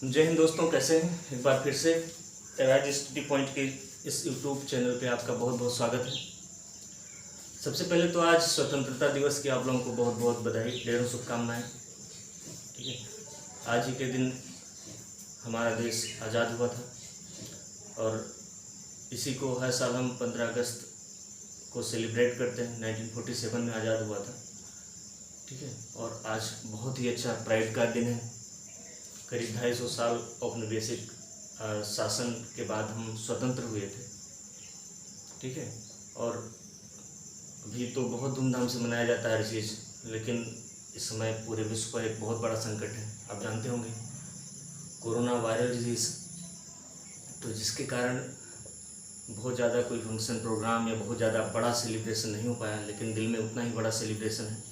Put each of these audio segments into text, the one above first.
जय हिंद दोस्तों, कैसे हैं। एक बार फिर से राज स्टडी पॉइंट के इस यूट्यूब चैनल पे आपका बहुत बहुत स्वागत है। सबसे पहले तो आज स्वतंत्रता दिवस की आप लोगों को बहुत बहुत बधाई, ढेरों शुभकामनाएं। ठीक है, आज ही के दिन हमारा देश आज़ाद हुआ था और इसी को हर साल हम 15 अगस्त को सेलिब्रेट करते हैं। 1947 में आज़ाद हुआ था। ठीक है, और आज बहुत ही अच्छा प्राइड का दिन है। करीब 250 साल औपनिवेशिक शासन के बाद हम स्वतंत्र हुए थे। ठीक है, और अभी तो बहुत धूमधाम से मनाया जाता है हर चीज़, लेकिन इस समय पूरे विश्व पर एक बहुत बड़ा संकट है। आप जानते होंगे, कोरोना वायरल डिजीज़, तो जिसके कारण बहुत ज़्यादा कोई फंक्शन प्रोग्राम या बहुत ज़्यादा बड़ा सेलिब्रेशन नहीं हो पाया, लेकिन दिल में उतना ही बड़ा सेलिब्रेशन है।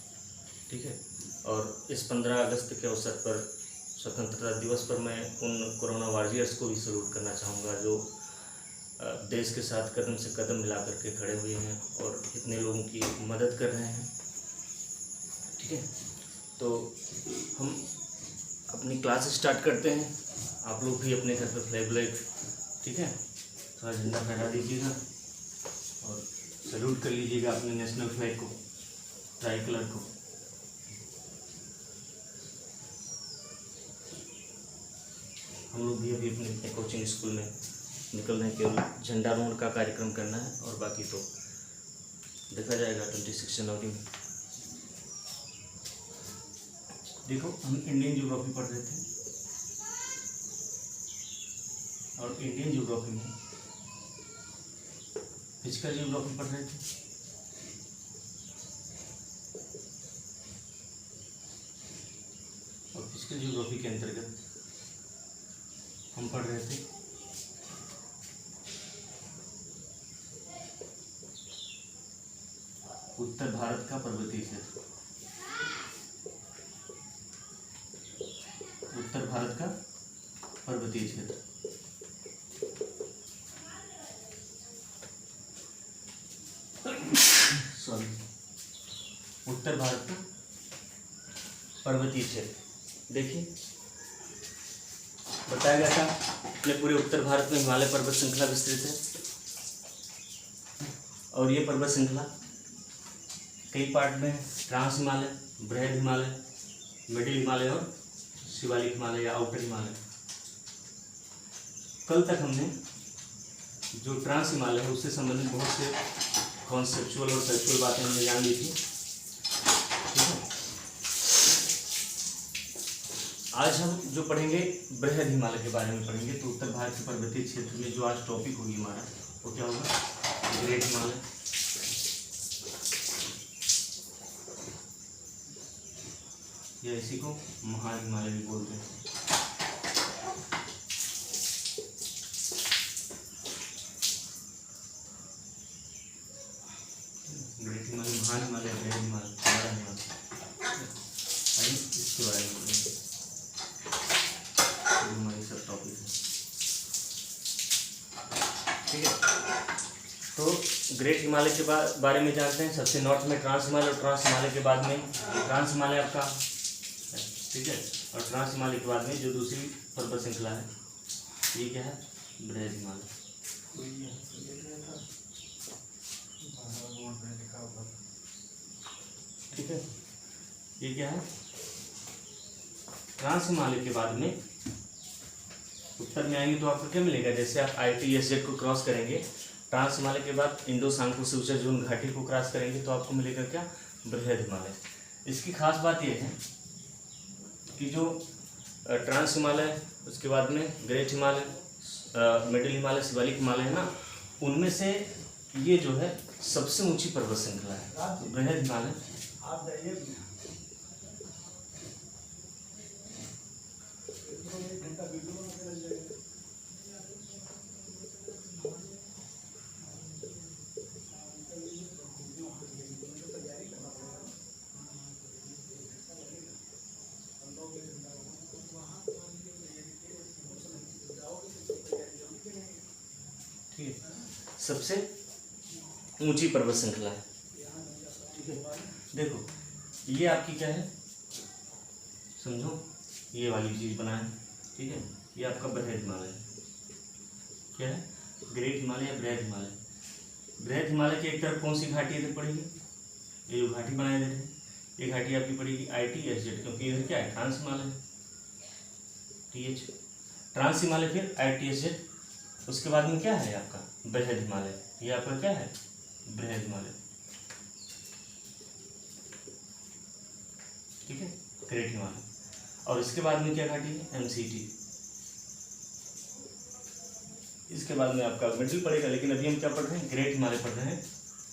ठीक है, और इस 15 अगस्त के अवसर पर, स्वतंत्रता दिवस पर, मैं उन कोरोना वॉरियर्स को भी सल्यूट करना चाहूँगा जो देश के साथ कदम से कदम मिला करके खड़े हुए हैं और इतने लोगों की मदद कर रहे हैं। ठीक है, तो हम अपनी क्लास स्टार्ट करते हैं। आप लोग भी अपने घर पर फ्लैग, ठीक है, थोड़ा झंडा फहरा दीजिएगा और सल्यूट कर लीजिएगा अपने नेशनल फ्लैग को, ट्राई कलर को। हम लोग भी अभी अपने कोचिंग स्कूल में निकल रहे हैं, केवल झंडारोहण का कार्यक्रम करना है और बाकी तो देखा जाएगा 26 जनवरी में। देखो, हम इंडियन ज्योग्राफी पढ़ रहे थे और इंडियन ज्योग्राफी में फिजिकल ज्योग्राफी पढ़ रहे थे। और फिजिकल ज्योग्राफी के अंतर्गत हम पढ़ रहे थे उत्तर भारत का पर्वतीय क्षेत्र। उत्तर भारत का पर्वतीय क्षेत्र। सॉरी, उत्तर भारत का पर्वतीय क्षेत्र। देखिए, बताया गया था अपने पूरे उत्तर भारत में हिमालय पर्वत श्रृंखला विस्तृत है और ये पर्वत श्रृंखला कई पार्ट में है। ट्रांस हिमालय, बृहद हिमालय, मिडिल हिमालय और शिवालिक हिमालय या आउटर हिमालय। कल तक हमने जो ट्रांस हिमालय है उससे संबंधित बहुत से कॉन्सेप्चुअल और फैक्चुअल बातें हमने जान ली थी। ठीक है, आज हम जो पढ़ेंगे बृहद हिमालय के बारे में पढ़ेंगे। तो उत्तर भारत के पर्वतीय क्षेत्र में जो आज टॉपिक होगी हमारा, वो क्या होगा? ग्रेट हिमालय। या इसी को महान हिमालय भी बोलते हैं। ग्रेट हिमालय, महान हिमालय, बृहद हिमालय, बड़ा हिमालय, इसके बारे में पढ़ेंगे। हमारी सब टॉपिक है। ठीक है, तो ग्रेट हिमालय के बारे में जानते हैं। सबसे नॉर्थ में ट्रांस हिमालय और ट्रांस हिमालय के बाद में ट्रांस हिमालय आपका, ठीक है, और ट्रांस हिमालय के बाद में जो दूसरी पर्वत श्रृंखला है, ये क्या है? बृहद हिमालय। ठीक है, ये क्या है? ट्रांस हिमालय के बाद में उत्तर में आएंगे तो आपको क्या मिलेगा? जैसे आप ITSZ को क्रॉस करेंगे, ट्रांस हिमालय के बाद इंडो सांको सिउचर घाटी को क्रॉस करेंगे तो आपको मिलेगा क्या? बृहद हिमालय। इसकी खास बात यह है कि जो ट्रांस हिमालय, उसके बाद में ग्रेट हिमालय, मिडिल हिमालय, शिवालिक हिमालय है ना, उनमें से ये जो है सबसे ऊंची पर्वत श्रृंखला है बृहद हिमालय। सबसे ऊंची पर्वत श्रृंखला है। ठीक है, देखो ये आपकी क्या है, समझो, ये वाली चीज़ बनाए। ठीक है, ये आपका बृहद हिमालय क्या है, ग्रेट हिमालय या बृहद हिमालय। बृहद हिमालय के एक तरफ कौन सी घाटी इधर पड़ेगी, ये जो घाटी बनाए दे रहे हैं, ये घाटी आपकी पड़ेगी ITSZ, क्योंकि इधर क्या है, ट्रांस हिमालय है, TH ट्रांस हिमालय, फिर ITSZ। उसके बाद में क्या है आपका बृहद हिमालय, ये आपका क्या है, बृहद हिमालय, ठीक है, ग्रेट हिमालय। और इसके बाद में क्या घाटी है, MCT। इसके बाद में आपका मिडिल पड़ेगा, लेकिन अभी हम क्या पढ़ रहे हैं, ग्रेट हिमालय पढ़ रहे हैं।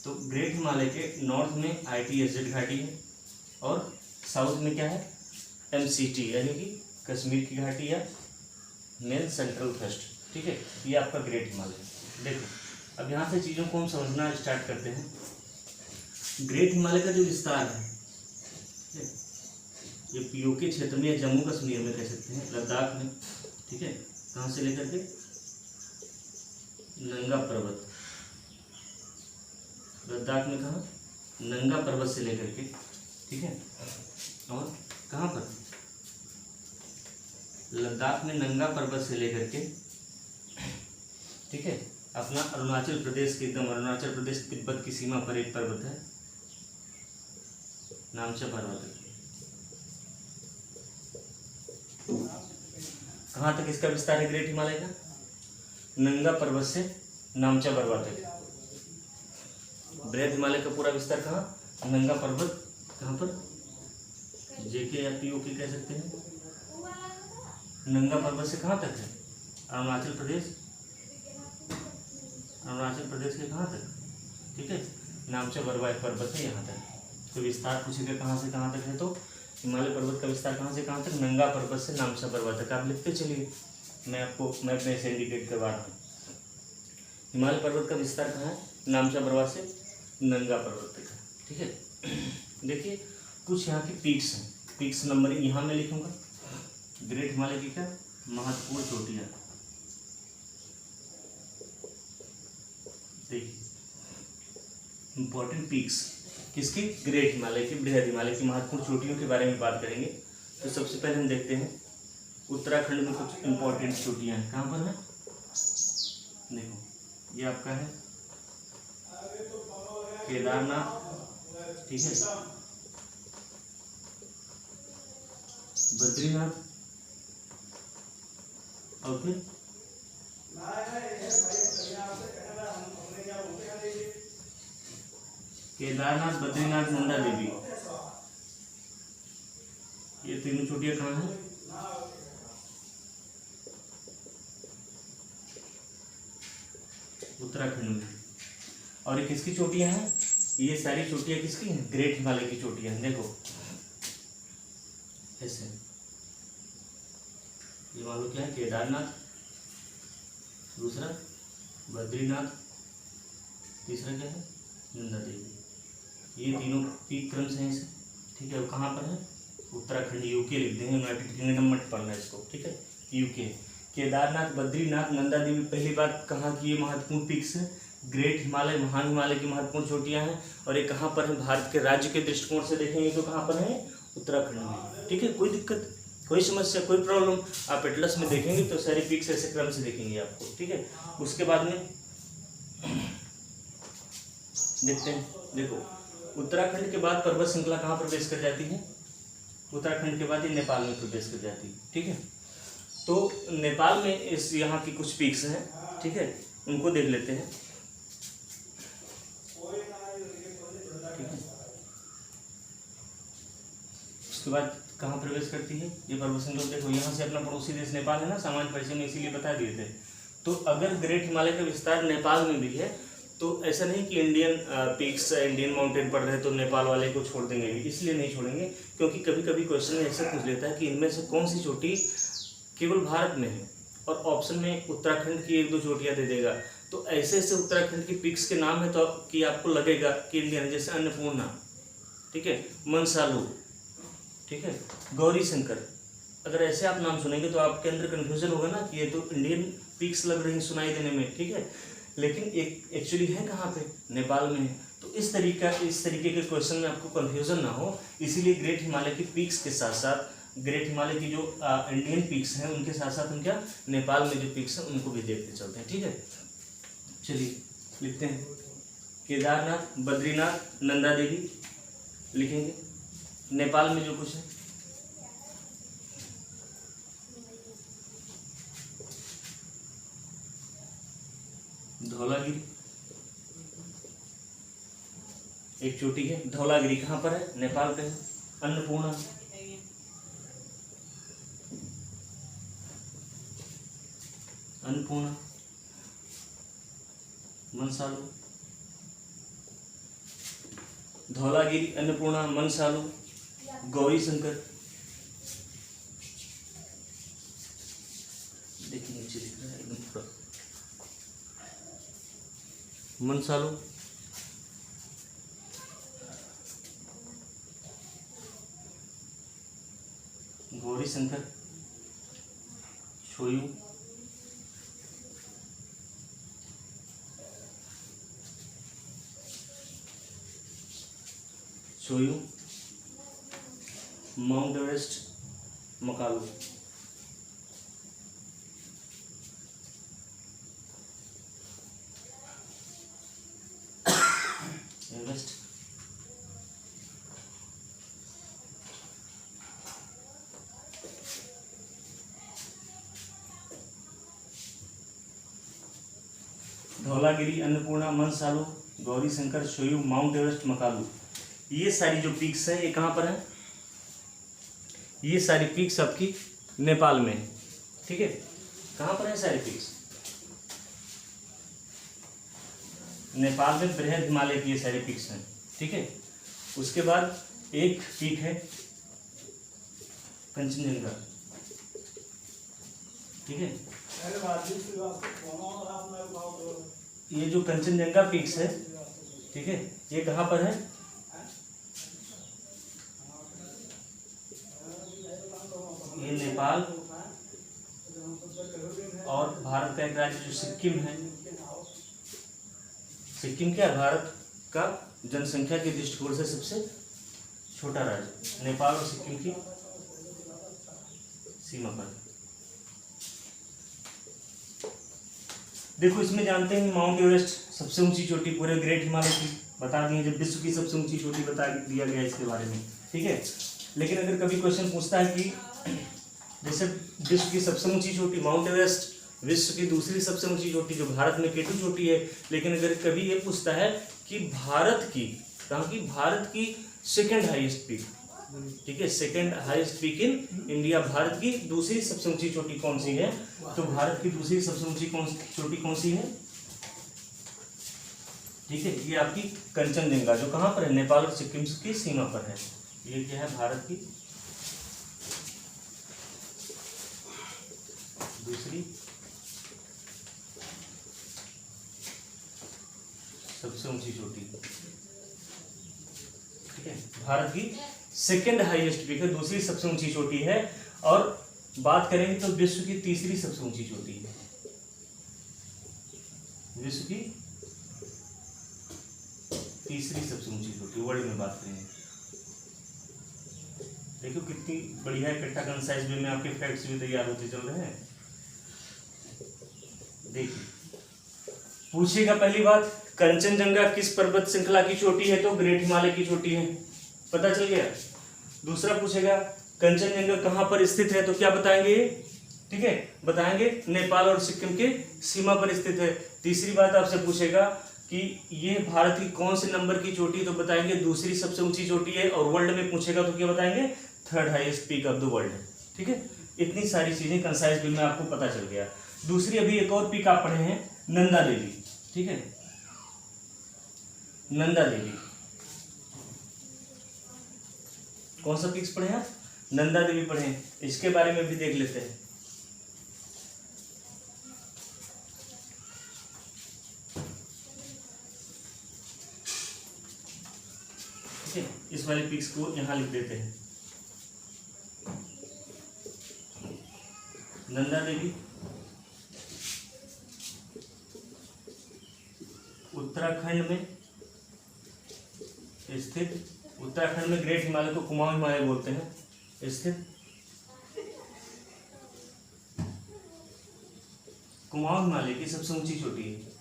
तो ग्रेट हिमालय के नॉर्थ में ITSZ घाटी है और साउथ में क्या है, MCT, यानी कि कश्मीर की घाटी या मेन सेंट्रल थ्रस्ट, ठीक है, ये आपका ग्रेट हिमालय। देखो अब यहाँ से चीज़ों को हम समझना स्टार्ट करते हैं। ग्रेट हिमालय का जो विस्तार है, ये POK क्षेत्र में या जम्मू कश्मीर में कह सकते हैं, लद्दाख में, ठीक है, कहाँ से लेकर के नंगा पर्वत, लद्दाख में कहाँ, नंगा पर्वत से लेकर के, ठीक है, और कहाँ पर, लद्दाख में नंगा पर्वत से लेकर के, ठीक है, अपना अरुणाचल प्रदेश के एकदम अरुणाचल प्रदेश तिब्बत की सीमा पर एक पर्वत है, नामचा पर्वत। कहाँ तक इसका विस्तार है ग्रेट हिमालय का, नंगा पर्वत से नामचा पर्वत तक। बृहद हिमालय का पूरा विस्तार कहाँ, नंगा पर्वत, कहाँ पर, JK या POK कह सकते हैं, नंगा पर्वत से कहाँ तक है, अरुणाचल प्रदेश, अरुणाचल प्रदेश के कहाँ तक, ठीक है, नामचा पर्वत है यहाँ तक। तो विस्तार पूछेगा कहाँ से कहाँ तक है, तो हिमालय पर्वत का विस्तार कहाँ से कहाँ तक, नंगा पर्वत से नामचा पर्वत तक। आप लिखते चलिए, मैं आपको मैप में से इंडिकेट करवा रहा हूँ। हिमालय पर्वत का विस्तार कहाँ है, नामचा पर्वत से नंगा पर्वत तक, ठीक है। देखिए कुछ यहाँ के पीक्स हैं, पीक्स नंबरिंग यहाँ मैं लिखूँगा। ग्रेट हिमालय की क्या महत्वपूर्ण चोटियाँ, देखिए इंपॉर्टेंट पीक्स किसकी, ग्रेट हिमालय की, बृहद हिमालय की महत्वपूर्ण चोटियों के बारे में बात करेंगे। तो सबसे पहले हम देखते हैं उत्तराखंड में कुछ इंपॉर्टेंट चोटियाँ हैं, कहाँ पर है, देखो ये आपका है केदारनाथ, ठीक है, बद्रीनाथ, और फिर केदारनाथ, बद्रीनाथ, नंदा देवी, ये तीनों चोटियां कहाँ हैं, उत्तराखंड में। और ये किसकी चोटियां हैं, ये सारी चोटियां किसकी हैं, ग्रेट हिमालय की चोटियां हैं। देखो ऐसे, ये मान लो क्या है, केदारनाथ, दूसरा बद्रीनाथ, तीसरा क्या है, नंदा देवी। ये तीनों पीक क्रम से हैं इसे, ठीक है। वो कहाँ पर है, उत्तराखंड, UK लिख देंगे, यूनाइटेड किंगडम मत पढ़ना इसको, ठीक है, UK। केदारनाथ, बद्रीनाथ, नंदा देवी, पहली बात कहाँ की ये महत्वपूर्ण पीक्स है, ग्रेट हिमालय, महान हिमालय की महत्वपूर्ण चोटियाँ हैं। और ये कहाँ पर है, भारत के राज्य के दृष्टिकोण से देखेंगे तो कहाँ पर है, उत्तराखंड में, ठीक है। कोई दिक्कत, कोई समस्या, कोई प्रॉब्लम, आप एटलस में देखेंगे तो सारी पीक्स ऐसे क्रम से देखेंगे आपको, ठीक है। उसके बाद में देखते हैं, देखो उत्तराखंड के बाद पर्वत श्रृंखला कहाँ प्रवेश कर जाती है, उत्तराखंड के बाद ये नेपाल में प्रवेश कर जाती है, ठीक है। तो नेपाल में इस यहाँ की कुछ पीक्स हैं, ठीक है, उनको देख लेते हैं, ठीक है। उसके बाद कहाँ प्रवेश करती है ये पर्वत श्रृंखला, देखो यहाँ से अपना पड़ोसी देश नेपाल है ना, सामान्य परिचय में इसीलिए बता दिए थे। तो अगर ग्रेट हिमालय का विस्तार नेपाल में भी है तो ऐसा नहीं कि इंडियन पीक्स, इंडियन माउंटेन पड़ रहे हैं तो नेपाल वाले को छोड़ देंगे, इसलिए नहीं छोड़ेंगे, क्योंकि कभी कभी क्वेश्चन ऐसा पूछ लेता है कि इनमें से कौन सी चोटी केवल भारत में है, और ऑप्शन में उत्तराखंड की एक दो चोटियाँ दे देगा। तो ऐसे ऐसे उत्तराखंड की पीक्स के नाम है तो कि आपको लगेगा कि इंडियन है, जैसे अन्नपूर्णा, ठीक है, मनसालू, ठीक है, गौरी शंकर। अगर ऐसे आप नाम सुनेंगे तो आपके अंदर कन्फ्यूजन होगा ना कि ये तो इंडियन पीक्स लग रही सुनाई देने में, ठीक है, लेकिन एक एक्चुअली है कहाँ पे, नेपाल में है। तो इस तरीके के क्वेश्चन में आपको कन्फ्यूजन ना हो, इसीलिए ग्रेट हिमालय की पीक्स के साथ साथ ग्रेट हिमालय की जो इंडियन पीक्स हैं उनके साथ साथ हम क्या नेपाल में जो पीक्स हैं उनको भी देखते चलते हैं। ठीक है, चलिए लिखते हैं केदारनाथ, बद्रीनाथ, नंदा देवी लिखेंगे। नेपाल में जो कुछ है धौलागिरी, एक चोटी है धौलागिरी, कहाँ पर है नेपाल पे है। अन्नपूर्णा, अन्नपूर्णा, मनसालू, धौलागिरी, अन्नपूर्णा, मनसालू, गौरी शंकर, देखिए नीचे लिख रहा है एकदम पूरा, Manaslu, Gauri Shankar, Cho Oyu, Cho Oyu, Mount Everest, Makalu, Everest, Dhaulagiri, Annapurna, Manaslu, Gauri Shankar, Cho Oyu, Mount Everest, Makalu, ये सारी जो पीक्स हैं ये कहाँ पर हैं, ये सारी पीक्स आपकी नेपाल में है। ठीक है, कहाँ पर है सारी पीक्स, नेपाल में बृहद हिमालय की ये सारी पीक्स हैं। ठीक है, उसके बाद एक पीक है कंचनजंगा। ठीक है, ये जो कंचनजंगा पीक्स है, ठीक है, ये कहाँ पर है, ये नेपाल और भारत का एक राज्य जो सिक्किम है। सिक्किम क्या है, भारत का जनसंख्या के दृष्टिकोण से सबसे छोटा राज्य, नेपाल और सिक्किम की सीमा पर। देखो इसमें जानते हैं माउंट एवरेस्ट सबसे ऊंची चोटी पूरे ग्रेट हिमालय की बता दी है, जब विश्व की सबसे ऊंची चोटी बता दिया गया इसके बारे में। ठीक है, लेकिन अगर कभी क्वेश्चन पूछता है कि जैसे विश्व की सबसे ऊंची चोटी माउंट एवरेस्ट, विश्व की दूसरी सबसे ऊंची चोटी जो भारत में केटू चोटी है, लेकिन अगर कभी ये पूछता है कि भारत की, कहा कि भारत की सेकंड हाईएस्ट पीक, ठीक है, second highest peak in India, Bharat की दूसरी सबसे ऊंची चोटी कौन सी है, तो भारत की दूसरी सबसे ऊंची चोटी कौन सी है, ठीक है, ये आपकी कंचनजंगा जो कहाँ पर है, नेपाल और सिक्किम की सीमा पर है। ये क्या है, भारत की दूसरी सबसे ऊंची चोटी, ठीक है, भारत की सेकंड हाईएस्ट पीक है, दूसरी सबसे ऊंची चोटी है। और बात करेंगे तो विश्व की तीसरी सबसे ऊंची चोटी है, विश्व की तीसरी सबसे ऊंची चोटी वर्ल्ड में बात करेंगे। देखो कितनी बढ़िया इकट्ठा कंसाइज वे में आपके फैक्ट्स भी तैयार होते चल रहे हैं। देखिए पूछेगा पहली बात, कंचनजंगा किस पर्वत श्रृंखला की चोटी है, तो ग्रेट हिमालय की चोटी है, पता चल गया। दूसरा पूछेगा कंचनजंगा कहाँ पर स्थित है, तो क्या बताएंगे, ठीक है, बताएंगे नेपाल और सिक्किम के सीमा पर स्थित है। तीसरी बात आपसे पूछेगा कि ये भारत की कौन से नंबर की चोटी, तो बताएंगे दूसरी सबसे ऊंची चोटी है। और वर्ल्ड में पूछेगा तो क्या बताएंगे, third highest peak of the world, ठीक है। इतनी सारी चीजें कंसाइज वे में आपको पता चल गया। दूसरी अभी एक और पीक आप पढ़े हैं, नंदा देवी, ठीक है, नंदा देवी, कौन सा पीक्स पढ़े हैं, नंदा देवी पढ़े हैं, इसके बारे में भी देख लेते हैं। ठीक है, इस वाले पिक्स को यहां लिख देते हैं। नंदा देवी उत्तराखंड में स्थित, उत्तराखंड में ग्रेट हिमालय को कुमाऊं हिमालय बोलते हैं, स्थित कुमाऊं हिमालय की सबसे ऊंची चोटी है।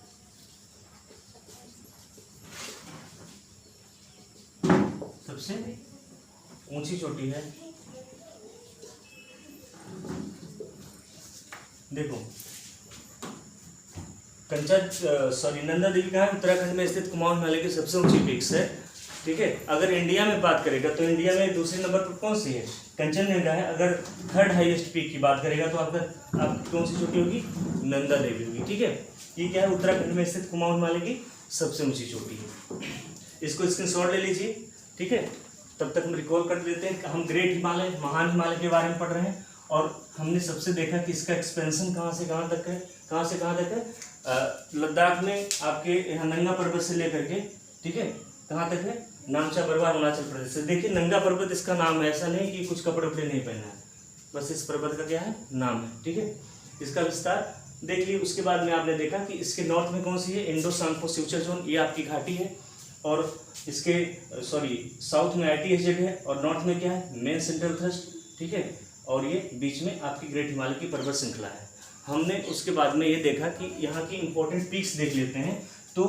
सबसे ऊंची चोटी है, देखो नंदा देवी कहाँ है? उत्तराखंड में स्थित कुमाऊं हिमालय की सबसे ऊंची पीक्स है। ठीक है, अगर इंडिया में बात करेगा तो इंडिया में दूसरे नंबर पर कौन सी है? कंचनजंगा है। अगर थर्ड हाईएस्ट पीक की बात करेगा तो आपकी कौन सी चोटी होगी? नंदा देवी होगी। ठीक है, ये क्या है? उत्तराखंड में स्थित कुमाऊं हिमालय की सबसे ऊंची चोटी है। इसको स्क्रीनशॉट ले लीजिए। ठीक है, तब तक हम रिकॉल कर लेते हैं। हम ग्रेट हिमालय, महान हिमालय के बारे में पढ़ रहे हैं और हमने सबसे देखा कि इसका एक्सपेंशन कहाँ से कहाँ तक है, कहाँ से कहाँ तक है? लद्दाख में आपके यहाँ नंगा पर्वत से लेकर के, ठीक है, कहाँ तक है? नामचा बरवा अरुणाचल प्रदेश से। देखिए नंगा पर्वत इसका नाम है, ऐसा नहीं कि कुछ कपड़े उपड़े नहीं पहना है, बस इस पर्वत का क्या है? नाम है। ठीक है, इसका विस्तार देख लिए। उसके बाद में आपने देखा कि इसके नॉर्थ में कौन सी है? इंडो सांगपो फ्यूचर जोन, ये आपकी घाटी है। और इसके साउथ में ITSZ है और नॉर्थ में क्या है? Main central thrust. ठीक है, और ये बीच में आपकी ग्रेट हिमालय की पर्वत श्रृंखला है। हमने उसके बाद में ये देखा कि यहाँ की इंपॉर्टेंट पीक्स देख लेते हैं। तो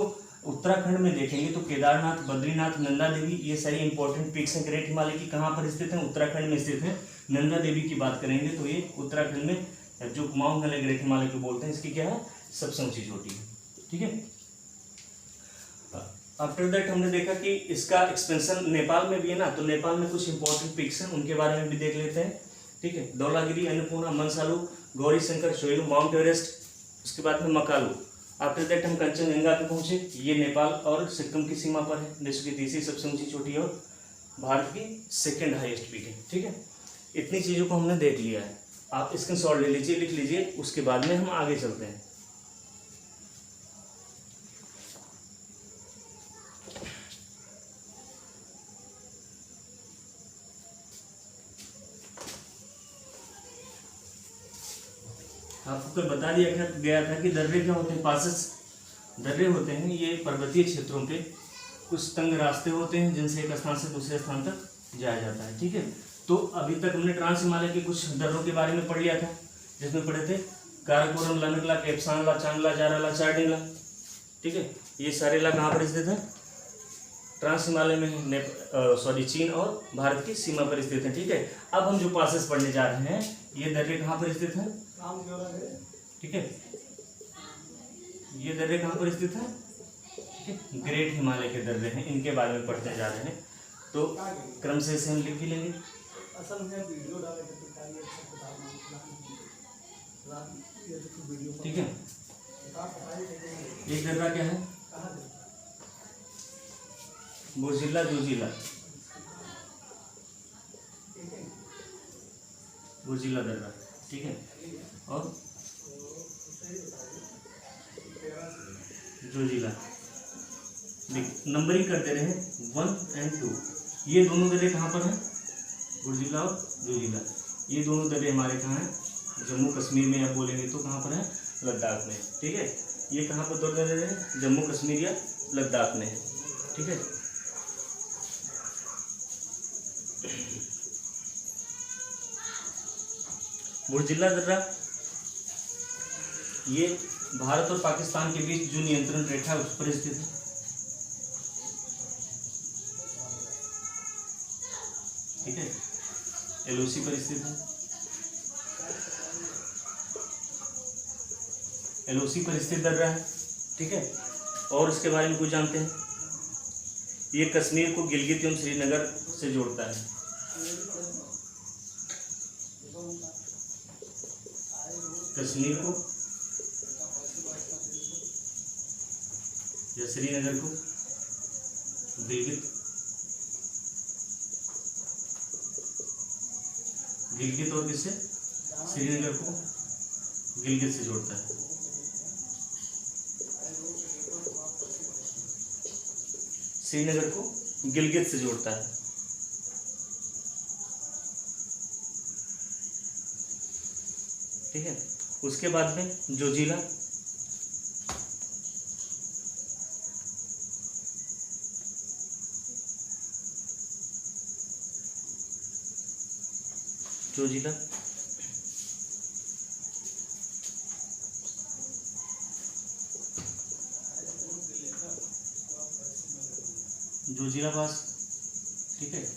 उत्तराखंड में देखेंगे तो केदारनाथ, बद्रीनाथ, नंदा देवी, ये सारी इंपॉर्टेंट पीक्स हैं ग्रेट हिमालय की। कहाँ पर स्थित है? उत्तराखंड में स्थित है। नंदा देवी की बात करेंगे तो ये उत्तराखंड में जो कुमाऊं हिमालय ग्रेट हिमालय को बोलते हैं, इसकी क्या है? सबसे ऊंची चोटी है। ठीक है, आफ्टर दैट हमने देखा कि इसका एक्सपेंशन नेपाल में भी है ना, तो नेपाल में कुछ इंपॉर्टेंट पिक्स हैं, उनके बारे में भी देख लेते हैं। ठीक है, धौलागिरी, अन्नपूर्णा, मनसालू, गौरी शंकर, शोइलू, माउंट एवरेस्ट, उसके बाद में मकालू। आफ्टर दैट हम कंचनजंगा पे पहुंचे। ये नेपाल और सिक्किम की सीमा पर है, विश्व की तीसरी सबसे ऊंची चोटी है और भारत की सेकेंड हाईएस्ट पीक है। ठीक है, इतनी चीज़ों को हमने देख लिया है। आप स्क्रीनशॉट ले लीजिए, लिख लीजिए, उसके बाद में हम आगे चलते हैं। आपको कोई बता दिया गया था कि दर्रे क्या होते हैं? पासेस। दर्रे होते हैं ये पर्वतीय क्षेत्रों पे कुछ तंग रास्ते होते हैं जिनसे एक स्थान से दूसरे स्थान तक जाया जाता है। ठीक है, तो अभी तक हमने ट्रांस हिमालय के कुछ दर्रों के बारे में पढ़ लिया था, जिसमें पढ़े थे काराकोरम, लनगला, केपसांगला, चांगला, जाराला, चारडिंगला। ठीक है, ये सारे इलाका कहाँ पर स्थित है? ट्रांस हिमालय में, चीन और भारत की सीमा पर स्थित है। ठीक है, अब हम जो पासेस पढ़ने जा रहे हैं, ये दर्रे कहाँ पर स्थित हैं? ठीक है, ये दर्रे कहाँ पर स्थित है? ग्रेट हिमालय के दर्रे हैं, इनके बारे में पढ़ते जा रहे हैं। तो क्रम से इसे हम लिख भी लेंगे। ठीक है, एक दर्रा क्या है? बोजिला, जोजिला, बोजिला दर्रा। ठीक है, और जोजिला। नंबरिंग करते रहे 1 और 2। ये दोनों दर्रे कहाँ पर हैं? बोजिला और जोजिला। ये दोनों दर्रे हमारे कहाँ हैं? जम्मू कश्मीर में। आप बोलेंगे तो कहाँ पर है? लद्दाख में। ठीक है, ये कहाँ पर दो दर्रे हैं? जम्मू कश्मीर या लद्दाख में। ठीक है, बोजिला दर्रा ये भारत और पाकिस्तान के बीच जो नियंत्रण रेखा है उस पर स्थित है। ठीक है, LOC पर स्थित है। LOC पर स्थित दर्रा है। ठीक है, और इसके बारे में कुछ जानते हैं? ये कश्मीर को गिलगित एवं श्रीनगर से जोड़ता है। कश्मीर को या श्रीनगर को गिलगित और किससे? श्रीनगर को गिलगित से जोड़ता है। श्रीनगर को गिलगित से जोड़ता है। ठीक है, उसके बाद में जोजिला, जोजिला जोजिला पास, ठीक है।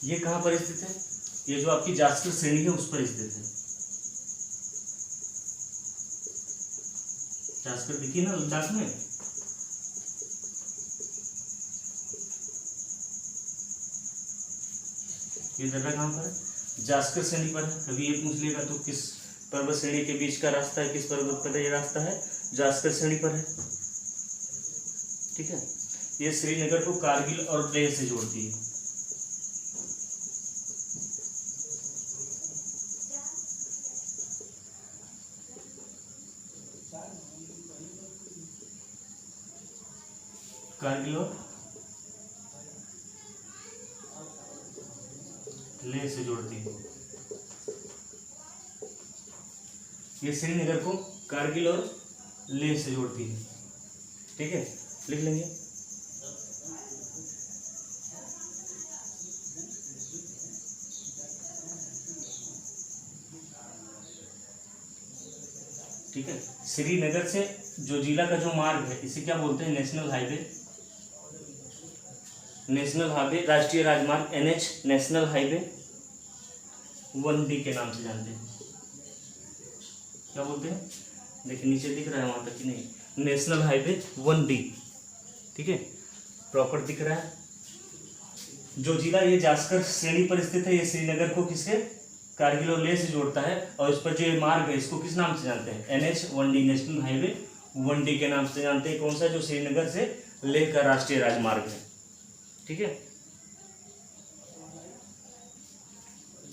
ये कहाँ पर स्थित है? ये जो आपकी जास्कर श्रेणी है उस पर स्थित है। जास्कर दिखी ना लद्दाख में, ये दर्रा कहाँ पर है? जास्कर श्रेणी पर है। कभी ये पूछ लेगा तो किस पर्वत श्रेणी के बीच का रास्ता है, किस पर्वत पर ये रास्ता है? जास्कर श्रेणी पर है, ठीक है। ये श्रीनगर को कारगिल और लेह से जोड़ती है। कारगिल और लेह से जोड़ती है। ये श्रीनगर को कारगिल और लेह से जोड़ती है, ठीक है। लिख लेंगे। ठीक है। श्रीनगर से जोजिला का जो मार्ग है इसे क्या बोलते हैं? National highway. नेशनल हाईवे, राष्ट्रीय राजमार्ग NH, नेशनल हाईवे 1D के नाम से जानते हैं। क्या बोलते हैं? देखिए नीचे दिख रहा है वहां तक कि नहीं? नेशनल हाईवे 1D, ठीक है, प्रॉपर दिख रहा है। जोजिला ये जास्कर श्रेणी पर स्थित है। ये श्रीनगर को किसके? कारगिल और लेह से जोड़ता है। और इस पर जो ये मार्ग है इसको किस नाम से जानते हैं? NH 1D, national highway 1D के नाम से जानते हैं। कौन सा? जो श्रीनगर से लेह का राष्ट्रीय राजमार्ग है, ठीक है।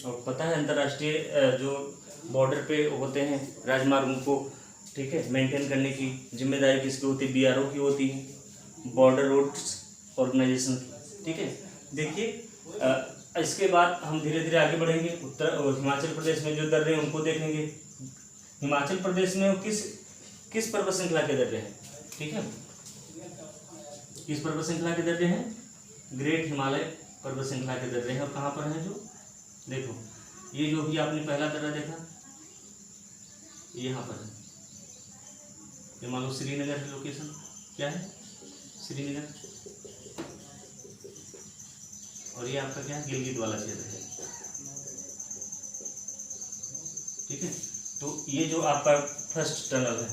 और पता है अंतर्राष्ट्रीय जो बॉर्डर पे होते हैं राजमार्ग, उनको, ठीक है, मेंटेन करने की जिम्मेदारी किसकी होती है? BRO की होती है, बॉर्डर रोड्स ऑर्गेनाइजेशन, ठीक है। देखिए इसके बाद हम धीरे धीरे आगे बढ़ेंगे। हिमाचल प्रदेश में जो दर्रे हैं उनको देखेंगे। हिमाचल प्रदेश में किस पर्वत श्रृंखला के दर्रे हैं? ठीक है, किस पर्वत श्रृंखला के दर्रे हैं? ग्रेट हिमालय पर्वत श्रृंखला के दर्रे हैं। और कहाँ पर हैं? जो देखो ये जो भी आपने पहला दर्रा देखा ये यहाँ पर है। ये मान लो श्रीनगर है, लोकेशन क्या है? श्रीनगर। और ये आपका क्या है? गिलगित वाला क्षेत्र है, ठीक है। तो ये जो आपका फर्स्ट टनल है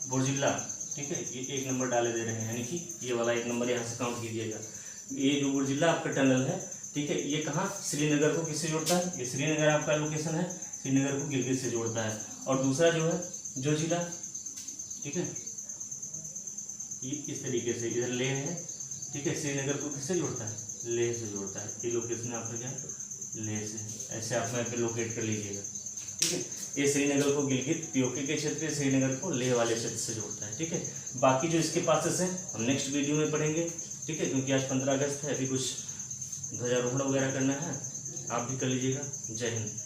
बोरजिला, ठीक है, ये 1 नंबर डाले दे रहे हैं, यानी कि ये वाला 1 नंबर यहाँ से काउंट कीजिएगा। ये जो बोरजिला आपका टनल है, ठीक है, ये कहाँ? श्रीनगर को किससे जोड़ता है? ये श्रीनगर आपका लोकेशन है, श्रीनगर को गिलगित से जोड़ता है। और दूसरा जो है जोजिला, ठीक है, ये इस तरीके से इधर लेह है, ठीक है, श्रीनगर को किससे जोड़ता है? लेह से जोड़ता है। ये लोकेशन आपका क्या है? लेह से। ऐसे आप मैप पे लोकेट कर लीजिएगा, ठीक है। ये श्रीनगर को गिलगित पीओके के क्षेत्र, श्रीनगर को लेह वाले क्षेत्र से जोड़ता है, ठीक है। बाकी जो इसके पासेस हैं हम नेक्स्ट वीडियो में पढ़ेंगे, ठीक है, क्योंकि आज 15 अगस्त है, अभी कुछ ध्वजारोहण वगैरह करना है, आप भी कर लीजिएगा। जय हिंद।